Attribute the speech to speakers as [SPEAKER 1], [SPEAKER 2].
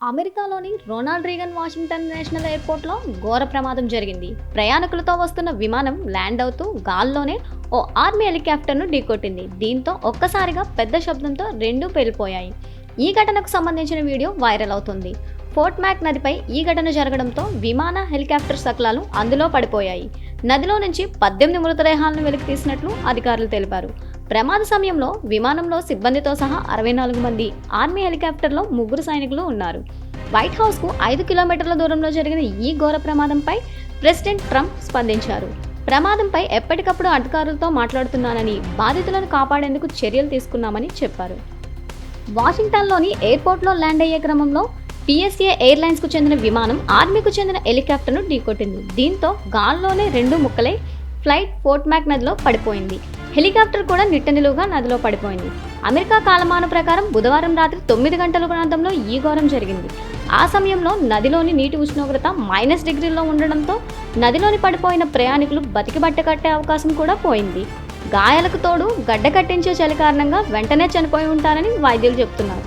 [SPEAKER 1] అమెరికాలోని Ronald Reagan Washington national ఎయిర్పోర్ట్లో ఘోర ప్రమాదం జరిగింది. ప్రయాణికులతో వస్తున్న విమానం ల్యాండ్ అవుతూ గాల్లోనే ఓ ఆర్మీ హెలికాప్టర్ను ఢీకొట్టింది. దీంతో ఒక్కసారిగా పెద్ద శబ్దంతో రెండూ పేలిపోయాయి. ఈ ఘటనకు సంబంధించిన వీడియో వైరల్ అవుతుంది. ఫోర్ట్ మ్యాక్ నదిపై ఈ ఘటన జరగడంతో విమాన, హెలికాప్టర్ శకలాలు అందులో పడిపోయాయి. నదిలో నుంచి 18 మృతదేహాలను వెలికి తీసినట్లు అధికారులు తెలిపారు. ప్రమాద సమయంలో విమానంలో సిబ్బందితో సహా 64 మంది, ఆర్మీ హెలికాప్టర్లో 3 సైనికులు ఉన్నారు. వైట్ హౌస్కు 5 కిలోమీటర్ల దూరంలో జరిగిన ఈ ఘోర ప్రమాదంపై ప్రెసిడెంట్ ట్రంప్ స్పందించారు. ప్రమాదంపై ఎప్పటికప్పుడు అధికారులతో మాట్లాడుతున్నానని, బాధితులను కాపాడేందుకు చర్యలు తీసుకున్నామని చెప్పారు. వాషింగ్టన్లోని ఎయిర్పోర్ట్లో ల్యాండ్ అయ్యే క్రమంలో పిఎస్ఏ ఎయిర్లైన్స్కు చెందిన విమానం ఆర్మీకు చెందిన హెలికాప్టర్ను ఢీకొట్టింది. దీంతో గాల్లోనే 2 ముక్కలై ఫ్లైట్ ఫోర్ట్ మ్యాక్ నదిలో పడిపోయింది. హెలికాప్టర్ కూడా నిట్టనిలువుగా నదిలో పడిపోయింది. అమెరికా కాలమాన ప్రకారం బుధవారం రాత్రి 9 గంటల ప్రాంతంలో ఈ ఘోరం జరిగింది. ఆ సమయంలో నదిలోని నీటి ఉష్ణోగ్రత -డిగ్రీల్లో ఉండడంతో నదిలోని పడిపోయిన ప్రయాణికులు బతికి బట్టకట్టే అవకాశం కూడా పోయింది. గాయాలకు తోడు గడ్డ కట్టించే చలి కారణంగా వెంటనే చనిపోయి ఉంటారని వైద్యులు చెబుతున్నారు.